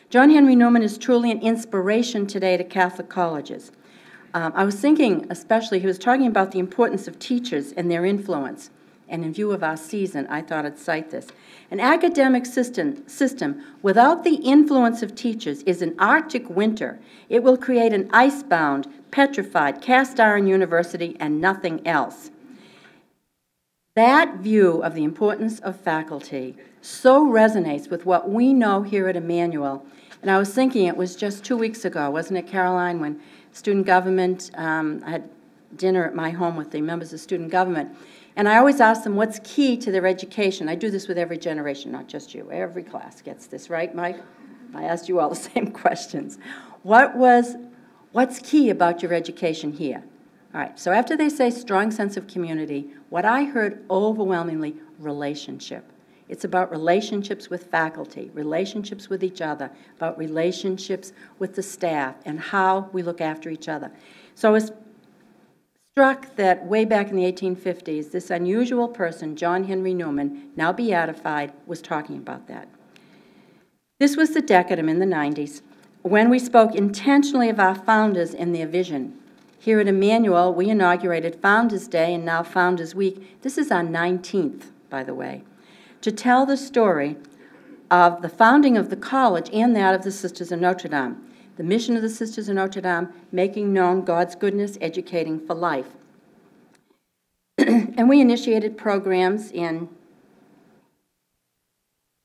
John Henry Newman is truly an inspiration today to Catholic colleges. I was thinking, especially, he was talking about the importance of teachers and their influence. And in view of our season, I thought I'd cite this. An academic system without the influence of teachers is an Arctic winter. It will create an icebound, petrified, cast-iron university and nothing else. That view of the importance of faculty so resonates with what we know here at Emmanuel. And I was thinking, it was just 2 weeks ago, wasn't it, Caroline, when student government, I had dinner at my home with the members of student government, and I always ask them what's key to their education. I do this with every generation, not just you. Every class gets this, right, Mike? I asked you all the same questions. What's key about your education here? All right, so after they say strong sense of community, what I heard overwhelmingly, relationship. It's about relationships with faculty, relationships with each other, about relationships with the staff, and how we look after each other. So I was struck that way back in the 1850s, this unusual person, John Henry Newman, now beatified, was talking about that. This was the decadum in the 90s, when we spoke intentionally of our founders and their vision. Here at Emmanuel, we inaugurated Founders Day and now Founders Week. This is our 19th, by the way, to tell the story of the founding of the college and that of the Sisters of Notre Dame. The mission of the Sisters of Notre Dame, making known God's goodness, educating for life. And we initiated programs in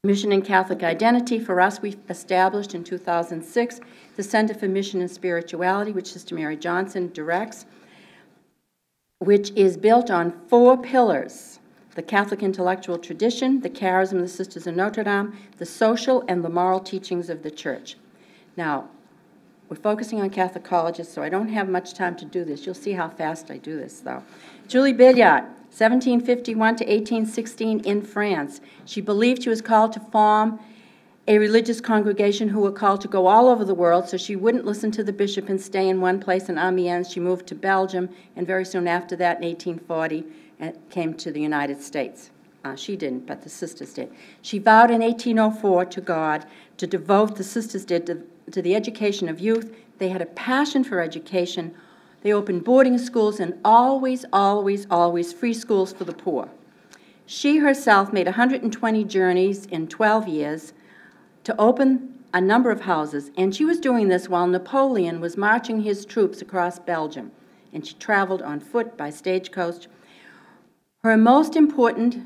Mission and Catholic Identity. For us, we established in 2006 the Center for Mission and Spirituality, which Sister Mary Johnson directs, which is built on 4 pillars: the Catholic intellectual tradition, the charism of the Sisters of Notre Dame, the social and the moral teachings of the Church. Now, we're focusing on Catholic colleges, so I don't have much time to do this. You'll see how fast I do this, though. Julie Billiard, 1751 to 1816 in France. She believed she was called to form a religious congregation who were called to go all over the world, so she wouldn't listen to the bishop and stay in one place in Amiens. She moved to Belgium, and very soon after that, in 1840, came to the United States. She didn't, but the sisters did. She vowed in 1804 to God to devote, the sisters did, to the education of youth. They had a passion for education. They opened boarding schools and always, always, always free schools for the poor. She herself made 120 journeys in 12 years to open a number of houses, and she was doing this while Napoleon was marching his troops across Belgium, and she traveled on foot by stagecoach. Her most important,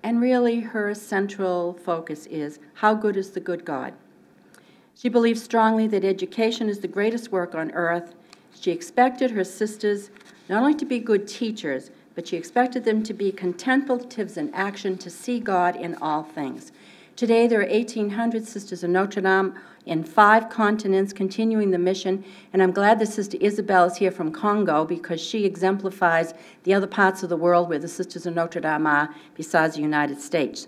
and really her central focus, is how good is the good God? She believes strongly that education is the greatest work on earth. She expected her sisters not only to be good teachers, but she expected them to be contemplatives in action, to see God in all things. Today, there are 1,800 Sisters of Notre Dame in 5 continents continuing the mission, and I'm glad that Sister Isabel is here from Congo because she exemplifies the other parts of the world where the Sisters of Notre Dame are besides the United States.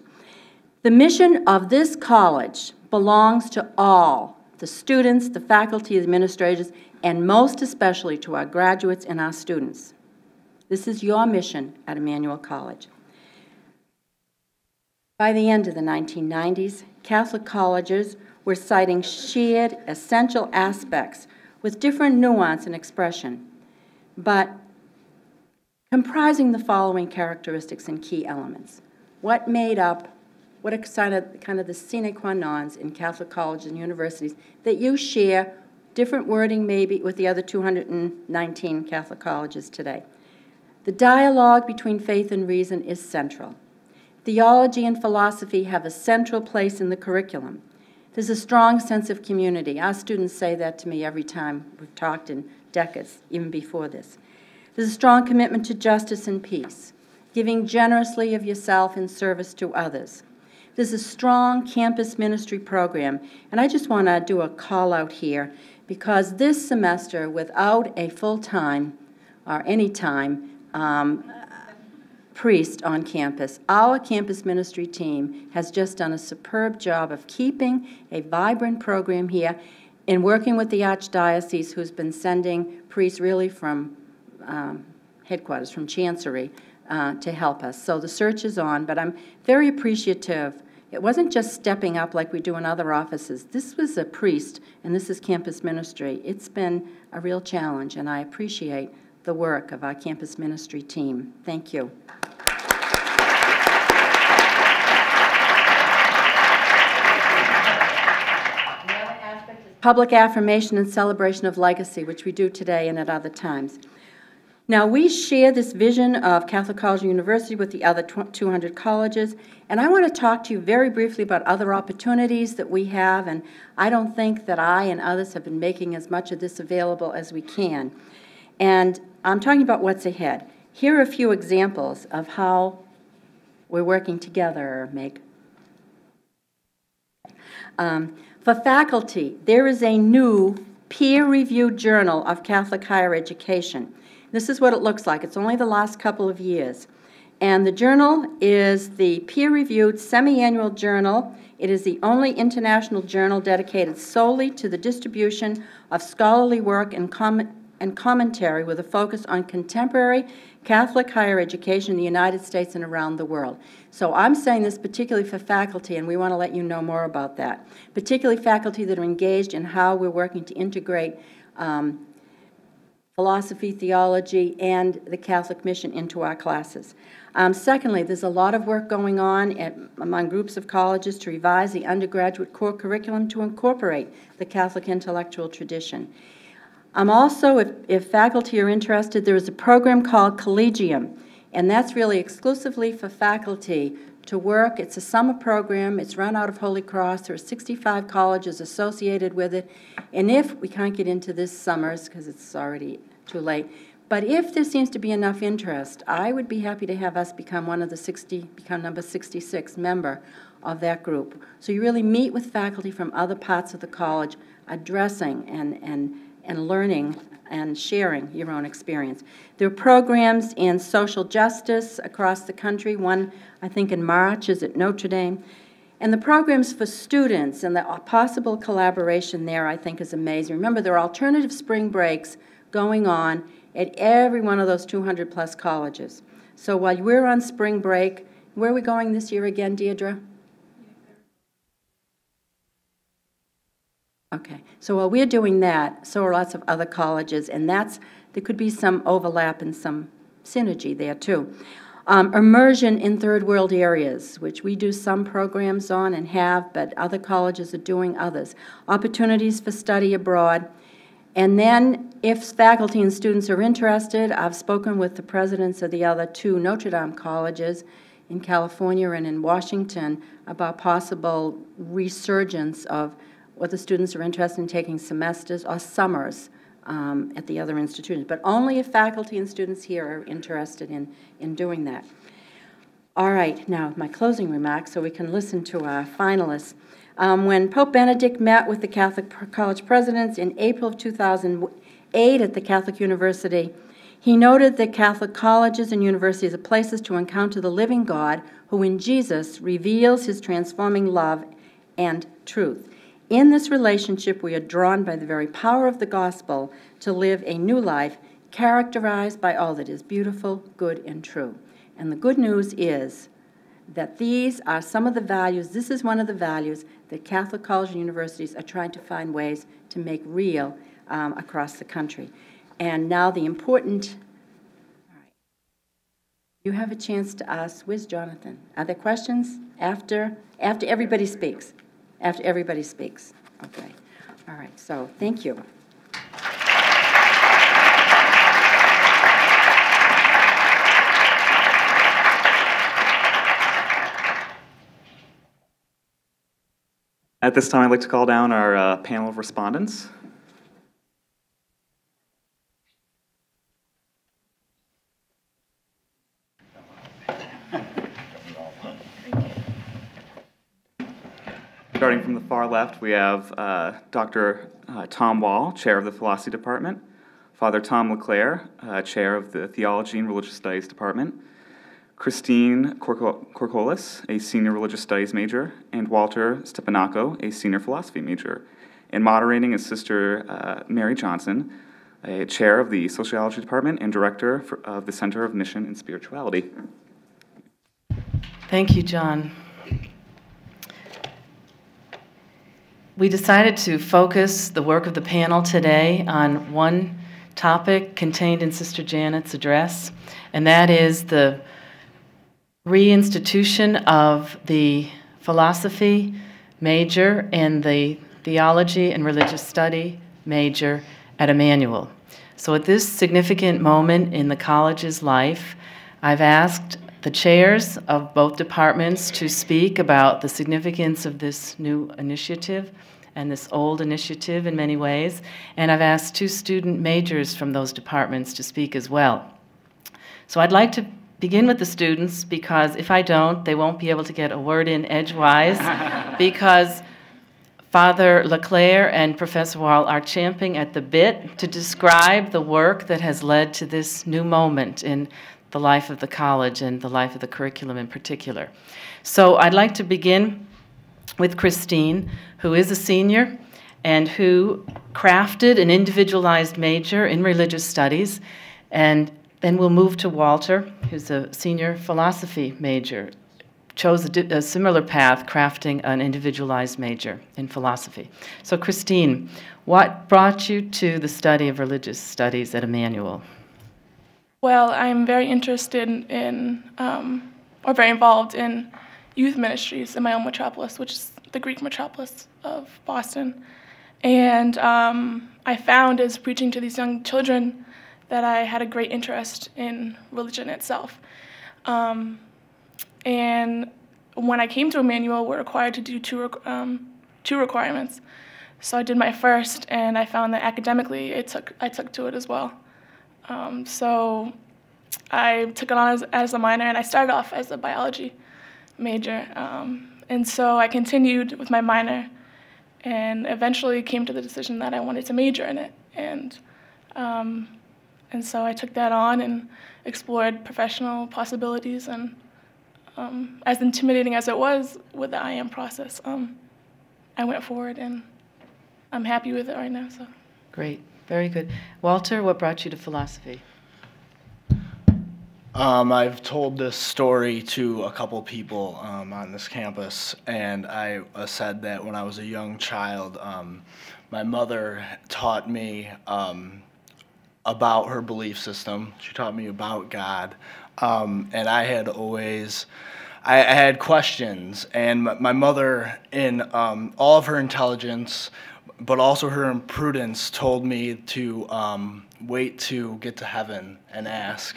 The mission of this college belongs to all, the students, the faculty, the administrators, and most especially to our graduates and our students. This is your mission at Emmanuel College. By the end of the 1990s, Catholic colleges were citing shared, essential aspects with different nuance and expression, but comprising the following characteristics and key elements. What are kind of the sine qua nons in Catholic colleges and universities that you share, different wording maybe, with the other 219 Catholic colleges today? The dialogue between faith and reason is central. Theology and philosophy have a central place in the curriculum. There's a strong sense of community. Our students say that to me every time we've talked in decades, even before this. There's a strong commitment to justice and peace, giving generously of yourself in service to others. There's a strong campus ministry program, and I just want to do a call out here because this semester, without a full-time or any time priest on campus, our campus ministry team has just done a superb job of keeping a vibrant program here and working with the Archdiocese, who's been sending priests really from headquarters, from Chancery, to help us. So the search is on, but I'm very appreciative. It wasn't just stepping up like we do in other offices. This was a priest, and this is campus ministry. It's been a real challenge, and I appreciate the work of our campus ministry team. Thank you. Public affirmation and celebration of legacy, which we do today and at other times. Now, we share this vision of Catholic College and University with the other 200 colleges, and I want to talk to you very briefly about other opportunities that we have, and I don't think that I and others have been making as much of this available as we can. And I'm talking about what's ahead. Here are a few examples of how we're working together, Meg. For faculty, there is a new peer-reviewed journal of Catholic higher education. This is what it looks like. It's only the last couple of years. And the journal is the peer-reviewed semi-annual journal. It is the only international journal dedicated solely to the distribution of scholarly work and commentary with a focus on contemporary Catholic higher education in the United States and around the world. So I'm saying this particularly for faculty, and we want to let you know more about that, particularly faculty that are engaged in how we're working to integrate philosophy, theology, and the Catholic mission into our classes. Secondly, there's a lot of work going on among groups of colleges to revise the undergraduate core curriculum to incorporate the Catholic intellectual tradition. Also, if faculty are interested, there is a program called Collegium, and that's really exclusively for faculty to work. It's a summer program. It's run out of Holy Cross. There are 65 colleges associated with it, and if we can't get into this summer's because it's already too late, but if there seems to be enough interest, I would be happy to have us become one of the 60, become number 66 member of that group. So you really meet with faculty from other parts of the college, addressing and learning and sharing your own experience. There are programs in social justice across the country. One, I think, in March is at Notre Dame. And the programs for students and the possible collaboration there, I think, is amazing. Remember, there are alternative spring breaks going on at every one of those 200-plus colleges. So while we're on spring break, where are we going this year again, Deirdre? Okay, so while we're doing that, so are lots of other colleges, and there could be some overlap and some synergy there too. Immersion in third world areas, which we do some programs on and have, but other colleges are doing others. Opportunities for study abroad. And then, if faculty and students are interested, I've spoken with the presidents of the other two Notre Dame colleges in California and in Washington about possible resurgence of whether students are interested in taking semesters or summers at the other institutions, but only if faculty and students here are interested in doing that. All right, now my closing remarks so we can listen to our finalists. When Pope Benedict met with the Catholic College presidents in April of 2008 at the Catholic University, he noted that Catholic colleges and universities are places to encounter the living God who in Jesus reveals his transforming love and truth. In this relationship, we are drawn by the very power of the gospel to live a new life characterized by all that is beautiful, good, and true. And the good news is that these are some of the values, this is one of the values that Catholic colleges and universities are trying to find ways to make real across the country. And now the important, all right, you have a chance to ask, where's Jonathan? Are there questions after everybody speaks? After everybody speaks. Okay. All right. So thank you. At this time, I'd like to call down our panel of respondents. Starting from the far left, we have Dr. Tom Wall, Chair of the Philosophy Department, Father Tom Leclerc, Chair of the Theology and Religious Studies Department, Christine Kourkoulis, a Senior Religious Studies major, and Walter Stepanenko, a Senior Philosophy major. And moderating is Sister Mary Johnson, a Chair of the Sociology Department and Director of the Center of Mission and Spirituality. Thank you, John. we decided to focus the work of the panel today on one topic contained in Sister Janet's address, and that is the reinstitution of the philosophy major and the theology and religious study major at Emmanuel. So at this significant moment in the college's life, I've asked the chairs of both departments to speak about the significance of this new initiative and this old initiative in many ways, and I've asked 2 student majors from those departments to speak as well. So I'd like to begin with the students, because if I don't, they won't be able to get a word in edgewise, because Father Leclerc and Professor Wall are champing at the bit to describe the work that has led to this new moment in the life of the college and the life of the curriculum in particular. So I'd like to begin with Christine, who is a senior and who crafted an individualized major in religious studies, and then we'll move to Walter, who's a senior philosophy major, chose a similar path, crafting an individualized major in philosophy. So Christine, what brought you to the study of religious studies at Emmanuel? Well, I'm very interested in, or very involved in youth ministries in my own metropolis, which is the Greek metropolis of Boston. And I found as preaching to these young children that I had a great interest in religion itself. And when I came to Emmanuel, we're required to do two requirements. So I did my first, and I found that academically I took to it as well. So I took it on as a minor, and I started off as a biology major. And so I continued with my minor and eventually came to the decision that I wanted to major in it. And so I took that on and explored professional possibilities. And as intimidating as it was with the IM process, I went forward, and I'm happy with it right now. So. Great. Very good. Walter, what brought you to philosophy? I've told this story to a couple people on this campus, and I said that when I was a young child, my mother taught me about her belief system. She taught me about God, and I had I had questions, and my mother, in all of her intelligence, but also her imprudence, told me to wait to get to heaven and ask.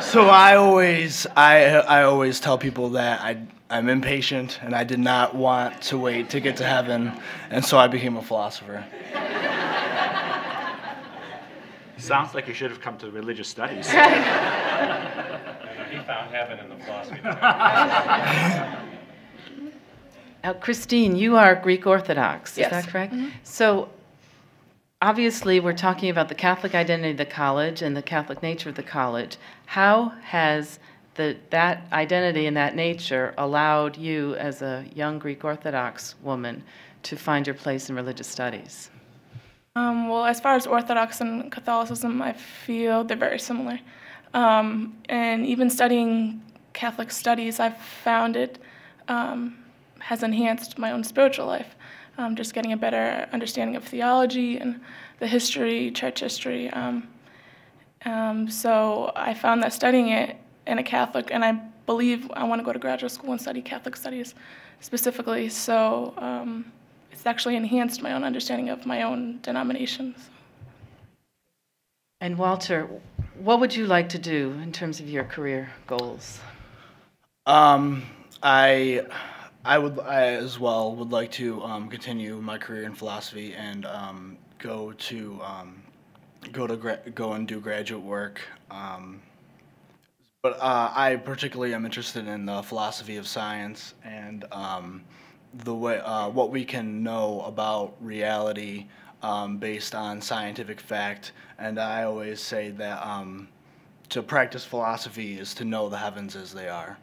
So I always tell people that I'm impatient and I did not want to wait to get to heaven, and so I became a philosopher. Sounds like you should have come to religious studies. He found heaven in the philosophy department. Christine, you are Greek Orthodox, Yes. Is that correct? Mm-hmm. So obviously we're talking about the Catholic identity of the college and the Catholic nature of the college. How has that identity and that nature allowed you as a young Greek Orthodox woman to find your place in religious studies? Well, as far as Orthodox and Catholicism, I feel they're very similar. And even studying Catholic studies, I've found it has enhanced my own spiritual life. Just getting a better understanding of theology and the history, church history. So I found that studying it in a Catholic, and I believe I want to go to graduate school and study Catholic studies specifically. So it's actually enhanced my own understanding of my own denominations. And Walter, what would you like to do in terms of your career goals? I as well would like to continue my career in philosophy and go and do graduate work. But I particularly am interested in the philosophy of science and the way what we can know about reality based on scientific fact. And I always say that to practice philosophy is to know the heavens as they are.